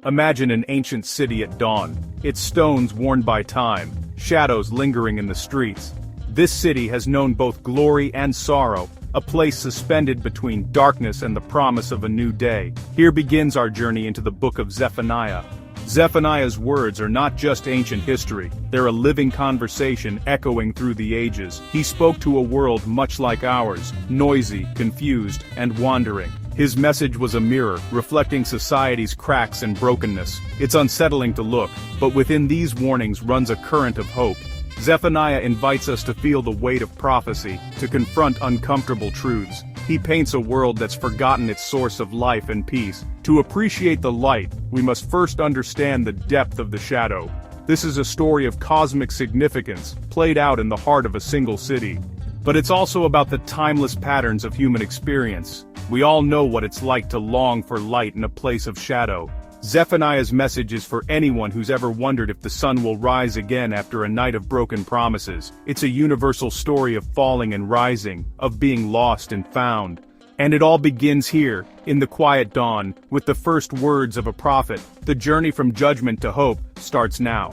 Imagine an ancient city at dawn, its stones worn by time, shadows lingering in the streets. This city has known both glory and sorrow, a place suspended between darkness and the promise of a new day. Here begins our journey into the book of Zephaniah. Zephaniah's words are not just ancient history, they're a living conversation echoing through the ages. He spoke to a world much like ours, noisy, confused, and wandering. His message was a mirror, reflecting society's cracks and brokenness. It's unsettling to look, but within these warnings runs a current of hope. Zephaniah invites us to feel the weight of prophecy, to confront uncomfortable truths. He paints a world that's forgotten its source of life and peace. To appreciate the light, we must first understand the depth of the shadow. This is a story of cosmic significance, played out in the heart of a single city. But it's also about the timeless patterns of human experience. We all know what it's like to long for light in a place of shadow. Zephaniah's message is for anyone who's ever wondered if the sun will rise again after a night of broken promises. It's a universal story of falling and rising, of being lost and found. And it all begins here, in the quiet dawn, with the first words of a prophet. The journey from judgment to hope starts now.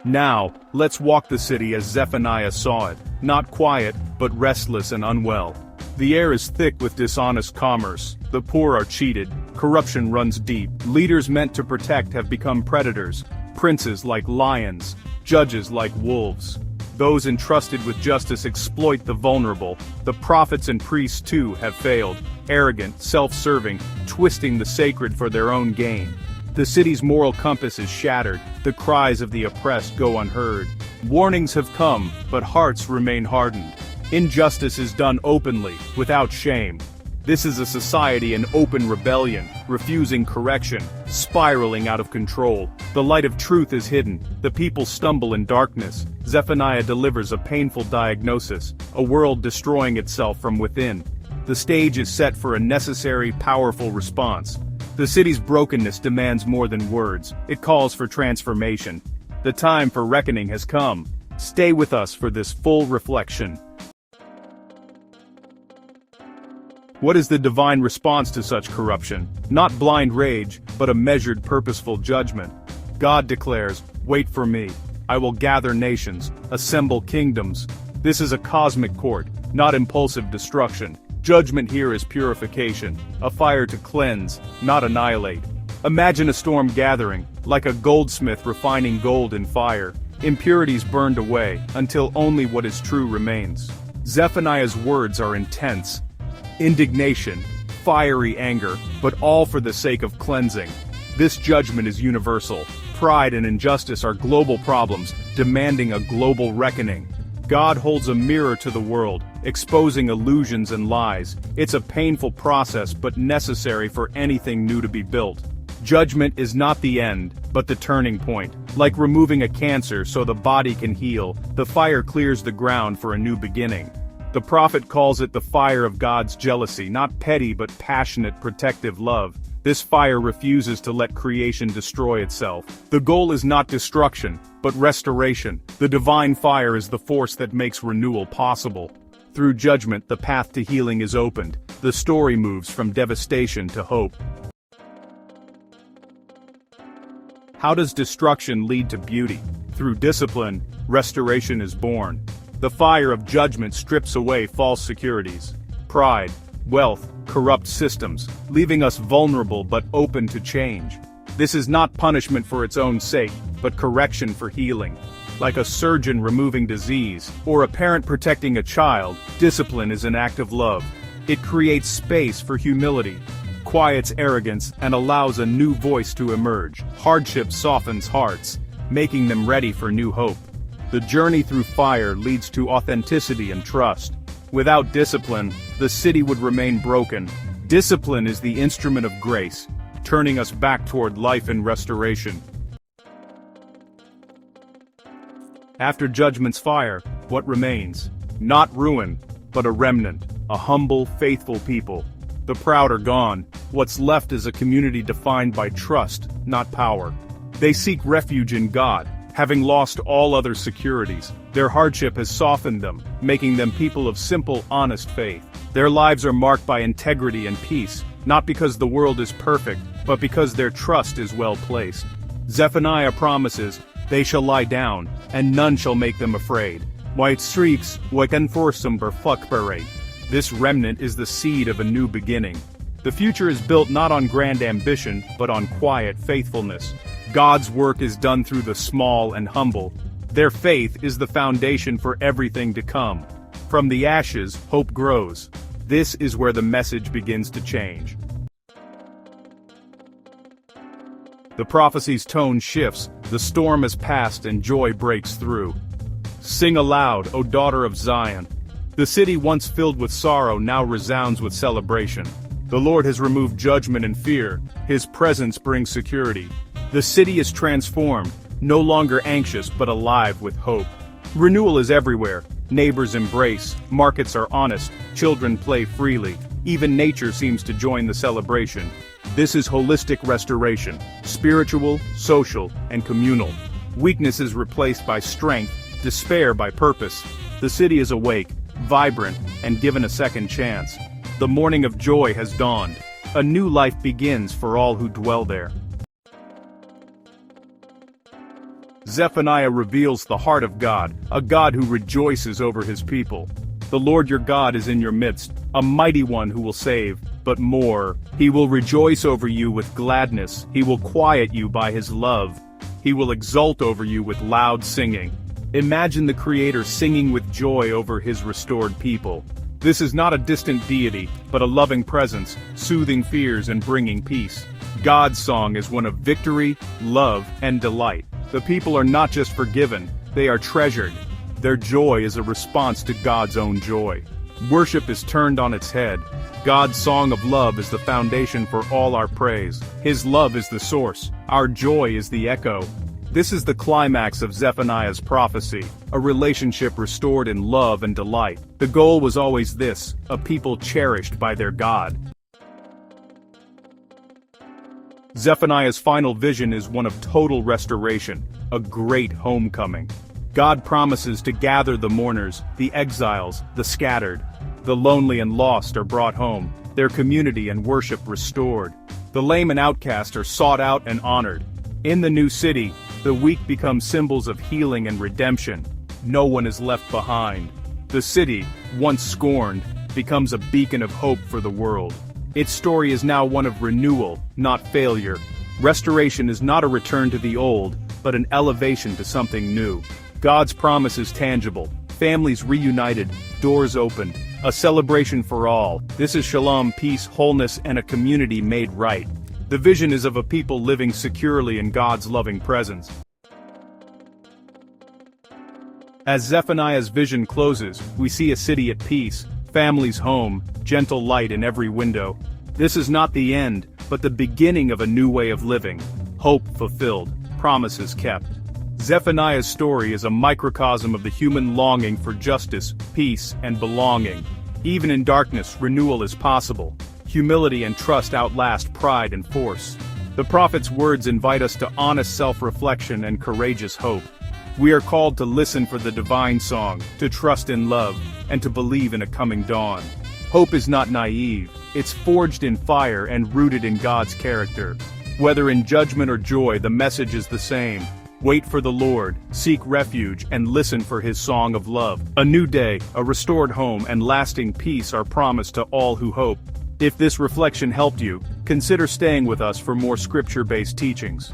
Now, let's walk the city as Zephaniah saw it, not quiet, but restless and unwell. The air is thick with dishonest commerce, the poor are cheated, corruption runs deep, leaders meant to protect have become predators, princes like lions, judges like wolves. Those entrusted with justice exploit the vulnerable. The prophets and priests too have failed, arrogant, self-serving, twisting the sacred for their own gain. The city's moral compass is shattered, the cries of the oppressed go unheard. Warnings have come, but hearts remain hardened. Injustice is done openly, without shame. This is a society in open rebellion, refusing correction, spiraling out of control. The light of truth is hidden, the people stumble in darkness. Zephaniah delivers a painful diagnosis, a world destroying itself from within. The stage is set for a necessary, powerful response. The city's brokenness demands more than words, it calls for transformation. The time for reckoning has come. Stay with us for this full reflection. What is the divine response to such corruption? Not blind rage, but a measured, purposeful judgment. God declares, "Wait for me. I will gather nations, assemble kingdoms." This is a cosmic court, not impulsive destruction. Judgment here is purification, a fire to cleanse, not annihilate. Imagine a storm gathering, like a goldsmith refining gold in fire. Impurities burned away, until only what is true remains. Zephaniah's words are intense. Indignation, fiery anger, but all for the sake of cleansing. This judgment is universal. Pride and injustice are global problems, demanding a global reckoning. God holds a mirror to the world, exposing illusions and lies. It's a painful process but necessary for anything new to be built. Judgment is not the end, but the turning point. Like removing a cancer so the body can heal, the fire clears the ground for a new beginning. The prophet calls it the fire of God's jealousy, not petty but passionate, protective love. This fire refuses to let creation destroy itself. The goal is not destruction, but restoration. The divine fire is the force that makes renewal possible. Through judgment, the path to healing is opened. The story moves from devastation to hope. How does destruction lead to beauty? Through discipline, restoration is born. The fire of judgment strips away false securities, pride, wealth, corrupt systems, leaving us vulnerable but open to change. This is not punishment for its own sake, but correction for healing. Like a surgeon removing disease, or a parent protecting a child, discipline is an act of love. It creates space for humility, quiets arrogance, and allows a new voice to emerge. Hardship softens hearts, making them ready for new hope. The journey through fire leads to authenticity and trust. Without discipline, the city would remain broken. Discipline is the instrument of grace, turning us back toward life and restoration. After judgment's fire, what remains? Not ruin, but a remnant, a humble, faithful people. The proud are gone. What's left is a community defined by trust, not power. They seek refuge in God, having lost all other securities. Their hardship has softened them, making them people of simple, honest faith. Their lives are marked by integrity and peace, not because the world is perfect, but because their trust is well placed. Zephaniah promises, "They shall lie down, and none shall make them afraid." White streaks, This remnant is the seed of a new beginning. The future is built not on grand ambition, but on quiet faithfulness. God's work is done through the small and humble. Their faith is the foundation for everything to come. From the ashes, hope grows. This is where the message begins to change. The prophecy's tone shifts, the storm has passed and joy breaks through. Sing aloud, O daughter of Zion. The city once filled with sorrow now resounds with celebration. The Lord has removed judgment and fear. His presence brings security. The city is transformed, no longer anxious but alive with hope. Renewal is everywhere. Neighbors embrace, markets are honest, children play freely. Even nature seems to join the celebration. This is holistic restoration, spiritual, social, and communal. Weakness is replaced by strength, despair by purpose. The city is awake, vibrant, and given a second chance. The morning of joy has dawned. A new life begins for all who dwell there. Zephaniah reveals the heart of God, a God who rejoices over his people. The Lord your God is in your midst, a mighty one who will save, but more. He will rejoice over you with gladness. He will quiet you by his love. He will exult over you with loud singing. Imagine the Creator singing with joy over his restored people. This is not a distant deity, but a loving presence, soothing fears and bringing peace. God's song is one of victory, love, and delight. The people are not just forgiven, they are treasured. Their joy is a response to God's own joy. Worship is turned on its head. God's song of love is the foundation for all our praise. His love is the source. Our joy is the echo. This is the climax of Zephaniah's prophecy, a relationship restored in love and delight. The goal was always this, a people cherished by their God. Zephaniah's final vision is one of total restoration, a great homecoming. God promises to gather the mourners, the exiles, the scattered. The lonely and lost are brought home, their community and worship restored. The lame and outcast are sought out and honored. In the new city, the weak become symbols of healing and redemption. No one is left behind. The city, once scorned, becomes a beacon of hope for the world. Its story is now one of renewal, not failure. Restoration is not a return to the old, but an elevation to something new. God's promise is tangible. Families reunited, doors opened, a celebration for all. This is shalom, peace, wholeness, and a community made right. The vision is of a people living securely in God's loving presence. As Zephaniah's vision closes, we see a city at peace, families home, gentle light in every window. This is not the end, but the beginning of a new way of living. Hope fulfilled, promises kept. Zephaniah's story is a microcosm of the human longing for justice, peace, and belonging. Even in darkness, renewal is possible. Humility and trust outlast pride and force. The prophet's words invite us to honest self-reflection and courageous hope. We are called to listen for the divine song, to trust in love, and to believe in a coming dawn. Hope is not naive, it's forged in fire and rooted in God's character. Whether in judgment or joy, the message is the same. Wait for the Lord, seek refuge, and listen for his song of love. A new day, a restored home, and lasting peace are promised to all who hope. If this reflection helped you, consider staying with us for more scripture-based teachings.